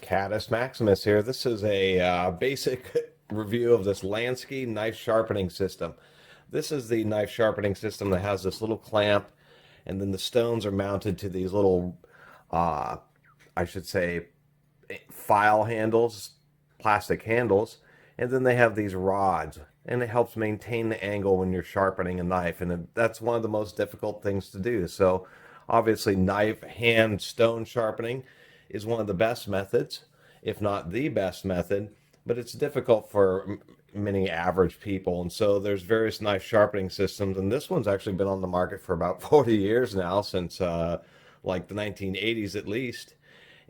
Catus Maximus here. This is a basic review of this Lansky knife sharpening system. This is the knife sharpening system that has this little clamp, and then the stones are mounted to these little, uh, I should say, file handles, plastic handles, and then they have these rods, and it helps maintain the angle when you're sharpening a knife, and that's one of the most difficult things to do. So, obviously, knife, hand, stone sharpening is one of the best methods, if not the best method, but it's difficult for many average people. And so there's various knife sharpening systems, and this one's actually been on the market for about 40 years now, since like the 1980s at least.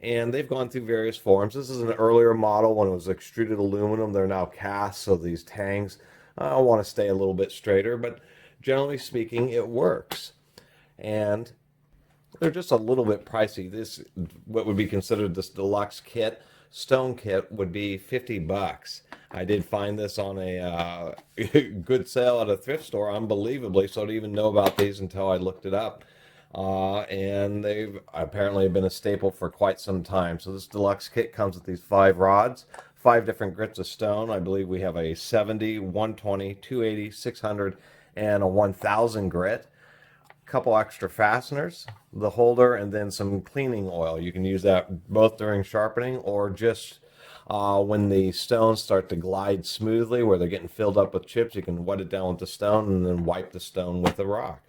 And they've gone through various forms. This is an earlier model when it was extruded aluminum. They're now cast, so these tangs want to stay a little bit straighter, but generally speaking, it works. And they're just a little bit pricey. This, what would be considered this deluxe kit, stone kit, would be 50 bucks. I did find this on a good sale at a thrift store, unbelievably, so I didn't even know about these until I looked it up. And they've apparently been a staple for quite some time. So this deluxe kit comes with these 5 rods, 5 different grits of stone. I believe we have a 70, 120, 280, 600, and a 1000 grit. Couple extra fasteners, the holder, and then some cleaning oil. You can use that both during sharpening or just when the stones start to glide smoothly, where they're getting filled up with chips. You can wet it down with the stone and then wipe the stone with a rock.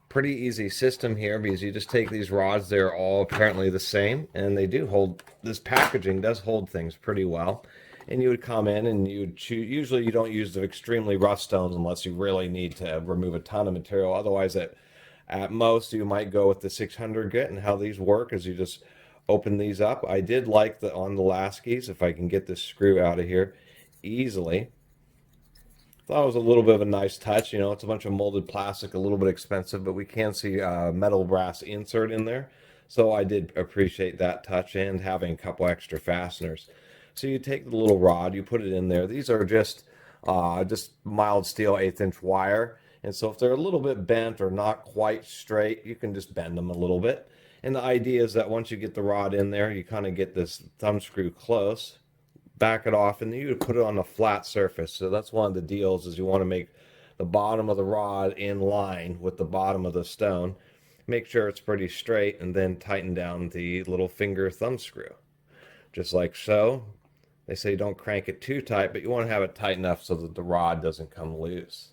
Pretty easy system here, because you just take these rods, they're all apparently the same, and they do hold, this packaging does hold things pretty well. And you would come in and you would choose, usually you don't use the extremely rough stones unless you really need to remove a ton of material. Otherwise, at most, you might go with the 600 grit. And how these work is you just open these up. I did like the on the Lansky's, if I can get this screw out of here easily. Thought it was a little bit of a nice touch. You know, it's a bunch of molded plastic, a little bit expensive, but we can see metal brass insert in there. So I did appreciate that touch and having a couple extra fasteners. So you take the little rod, you put it in there. These are just mild steel 1/8" wire. And so if they're a little bit bent or not quite straight, you can just bend them a little bit. And the idea is that once you get the rod in there, you kind of get this thumb screw close, back it off, and then you put it on a flat surface. So that's one of the deals, is you want to make the bottom of the rod in line with the bottom of the stone. Make sure it's pretty straight, and then tighten down the little finger thumb screw. Just like so. They say don't crank it too tight, but you want to have it tight enough so that the rod doesn't come loose.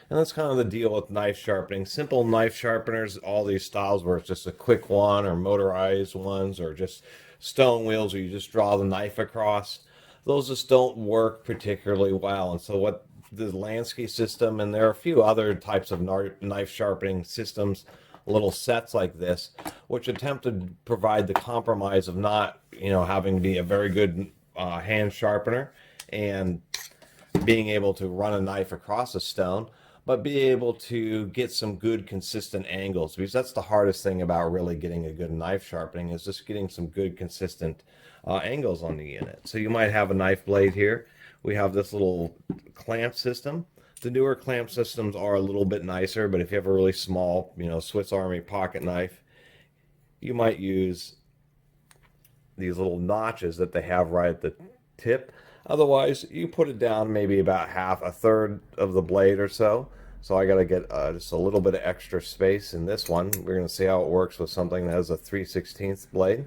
And that's kind of the deal with knife sharpening. Simple knife sharpeners, all these styles where it's just a quick one, or motorized ones, or just stone wheels where you just draw the knife across. Those just don't work particularly well. And so what the Lansky system, and there are a few other types of knife sharpening systems, little sets like this, which attempt to provide the compromise of not, having to be a very good hand sharpener and being able to run a knife across a stone, but be able to get some good consistent angles, because that's the hardest thing about really getting a good knife sharpening, is just getting some good consistent angles on the unit. So you might have a knife blade here. We have this little clamp system. The newer clamp systems are a little bit nicer, but if you have a really small, Swiss Army pocket knife, you might use these little notches that they have right at the tip. Otherwise, you put it down maybe about a third of the blade or so. So I got to get just a little bit of extra space in this one. We're going to see how it works with something that has a 3/16 blade.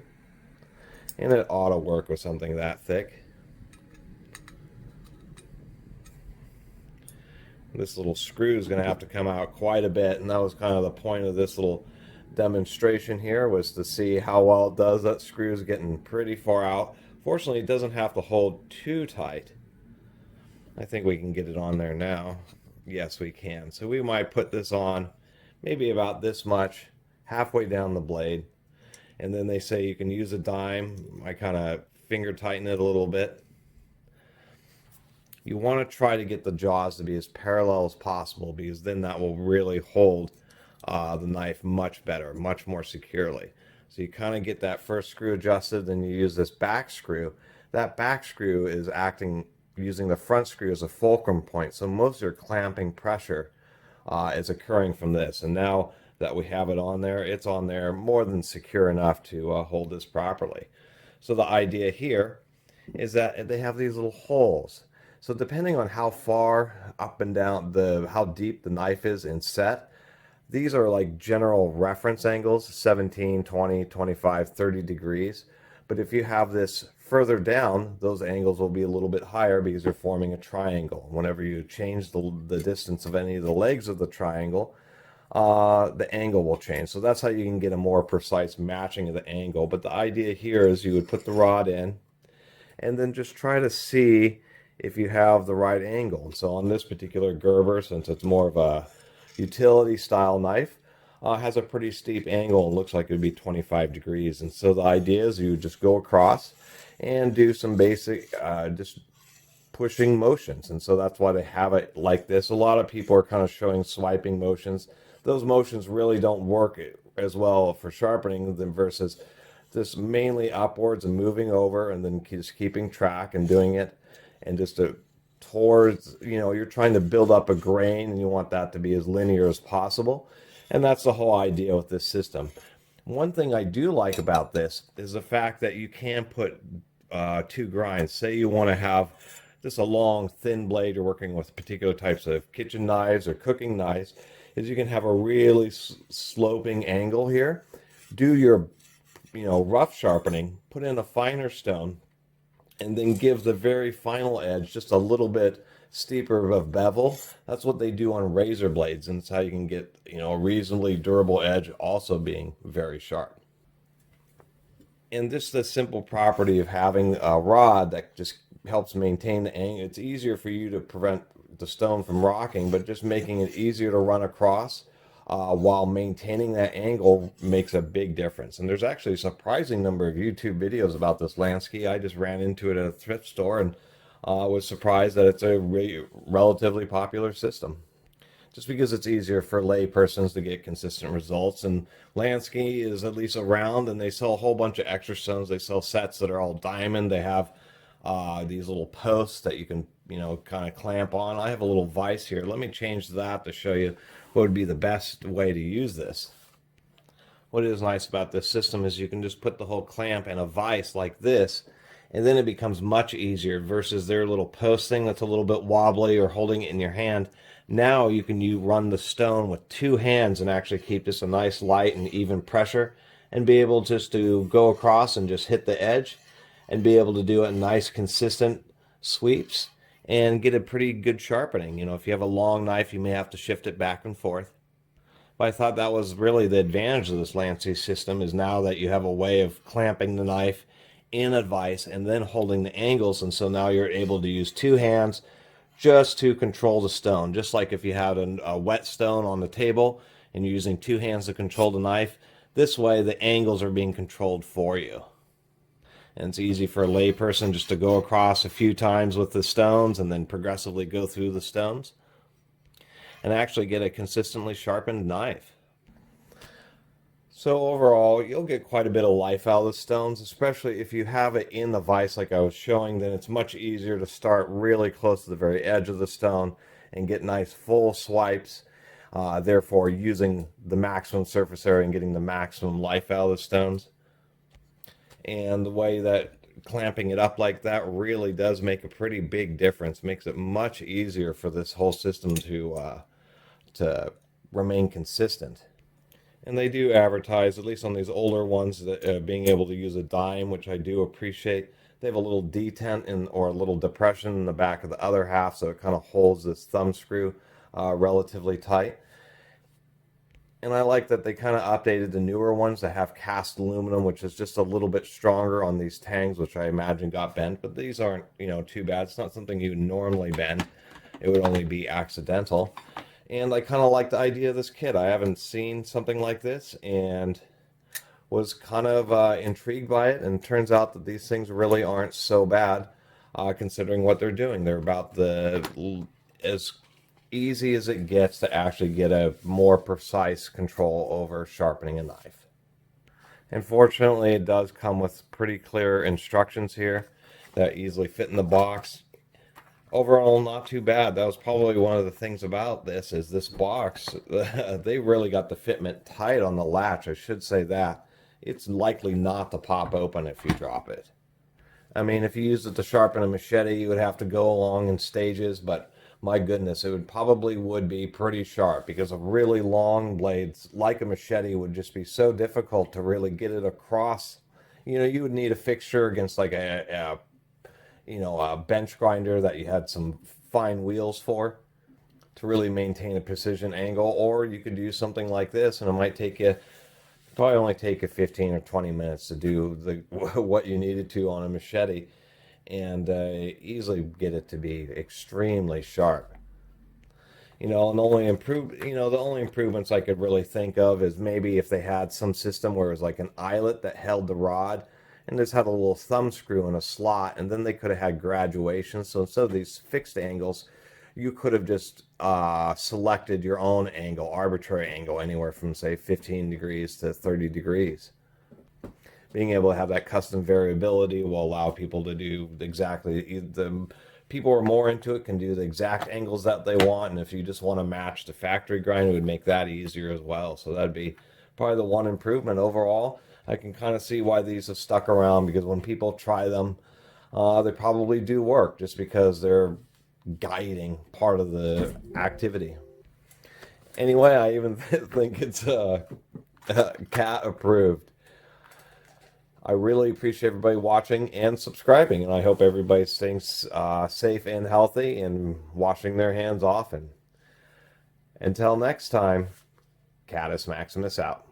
And it ought to work with something that thick. This little screw is going to have to come out quite a bit, and that was kind of the point of this little demonstration here, was to see how well it does. That screw is getting pretty far out. Fortunately, it doesn't have to hold too tight. I think we can get it on there now. Yes, we can. So we might put this on maybe about this much, halfway down the blade. And then they say you can use a dime. I kind of finger tighten it a little bit. You want to try to get the jaws to be as parallel as possible, because then that will really hold the knife much better, much more securely. So you kind of get that first screw adjusted, then you use this back screw. That back screw is acting, using the front screw as a fulcrum point. So most of your clamping pressure is occurring from this. And now that we have it on there, it's on there more than secure enough to hold this properly. So the idea here is that they have these little holes. So depending on how far up and down how deep the knife is in set, these are like general reference angles, 17, 20, 25, 30 degrees. But if you have this further down, those angles will be a little bit higher because you're forming a triangle. Whenever you change the distance of any of the legs of the triangle, the angle will change. So that's how you can get a more precise matching of the angle. But the idea here is you would put the rod in and then just try to see if you have the right angle. And so on this particular Gerber, since it's more of a utility style knife, has a pretty steep angle and looks like it would be 25 degrees. And so the idea is you just go across and do some basic just pushing motions. And so that's why they have it like this. A lot of people are kind of showing swiping motions. Those motions really don't work as well for sharpening than versus this mainly upwards and moving over and then just keeping track and doing it and just towards, you're trying to build up a grain and you want that to be as linear as possible. And that's the whole idea with this system. One thing I do like about this is the fact that you can put two grinds. Say you want to have just a long thin blade, you're working with particular types of kitchen knives or cooking knives, is you can have a really sloping angle here. Do your rough sharpening, put in a finer stone, and then give the very final edge just a little bit steeper of a bevel. That's what they do on razor blades, and it's how you can get a reasonably durable edge also being very sharp. And just the simple property of having a rod that just helps maintain the angle. It's easier for you to prevent the stone from rocking, but just making it easier to run across while maintaining that angle makes a big difference. And there's actually a surprising number of YouTube videos about this Lansky. I just ran into it at a thrift store and was surprised that it's a relatively popular system. Just because it's easier for lay persons to get consistent results. And Lansky is at least around, and they sell a whole bunch of extra stones. They sell sets that are all diamond. They have these little posts that you can kind of clamp on. I have a little vise here. Let me change that to show you what would be the best way to use this. What is nice about this system is you can just put the whole clamp in a vise like this, and then it becomes much easier versus their little post thing that's a little bit wobbly or holding it in your hand. Now you can run the stone with two hands and actually keep just a nice light and even pressure and be able just to go across and just hit the edge and be able to do it in nice consistent sweeps and get a pretty good sharpening. If you have a long knife, you may have to shift it back and forth. But I thought that was really the advantage of this Lansky system, is now that you have a way of clamping the knife in a vise and then holding the angles. And so now you're able to use two hands just to control the stone. Just like if you had a wet stone on the table and you're using two hands to control the knife, this way the angles are being controlled for you. And it's easy for a lay person just to go across a few times with the stones and then progressively go through the stones and actually get a consistently sharpened knife. So overall, you'll get quite a bit of life out of the stones, especially if you have it in the vise like I was showing. Then it's much easier to start really close to the very edge of the stone and get nice full swipes, therefore using the maximum surface area and getting the maximum life out of the stones. And the way that clamping it up like that really does make a pretty big difference. Makes it much easier for this whole system to remain consistent. And they do advertise, at least on these older ones, that being able to use a dime, which I do appreciate. They have a little detent or a little depression in the back of the other half, so it kind of holds this thumb screw relatively tight. And I like that they kind of updated the newer ones that have cast aluminum, which is just a little bit stronger on these tangs, which I imagine got bent. But these aren't, too bad. It's not something you normally bend. It would only be accidental. And I kind of like the idea of this kit. I haven't seen something like this and was kind of intrigued by it. And it turns out that these things really aren't so bad considering what they're doing. They're about as easy as it gets to actually get a more precise control over sharpening a knife. And fortunately, it does come with pretty clear instructions here that easily fit in the box. Overall, not too bad. That was probably one of the things about this, is this box, they really got the fitment tight on the latch. I should say that. It's likely not to pop open if you drop it. I mean, if you used it to sharpen a machete, you would have to go along in stages, but my goodness, it would be pretty sharp because of really long blades like a machete would just be so difficult to really get it across. You know, you would need a fixture against like a bench grinder that you had some fine wheels for to really maintain a precision angle, or you could do something like this and it might take you probably only take you 15 or 20 minutes to do the what you needed to on a machete, and easily get it to be extremely sharp. The only improvements I could really think of is maybe if they had some system where it was like an eyelet that held the rod and just had a little thumb screw in a slot, and then they could have had graduations. So instead of these fixed angles, you could have just selected your own angle, arbitrary angle, anywhere from say 15 degrees to 30 degrees. Being able to have that custom variability will allow people to do exactly the people who are more into it can do the exact angles that they want, and if you just want to match the factory grind, it would make that easier as well. So that'd be probably the one improvement. Overall, I can kind of see why these have stuck around, because when people try them, they probably do work just because they're guiding part of the activity. Anyway, I even think it's cat approved. I really appreciate everybody watching and subscribing, and I hope everybody's staying safe and healthy and washing their hands often. Until next time, Catus Maximus out.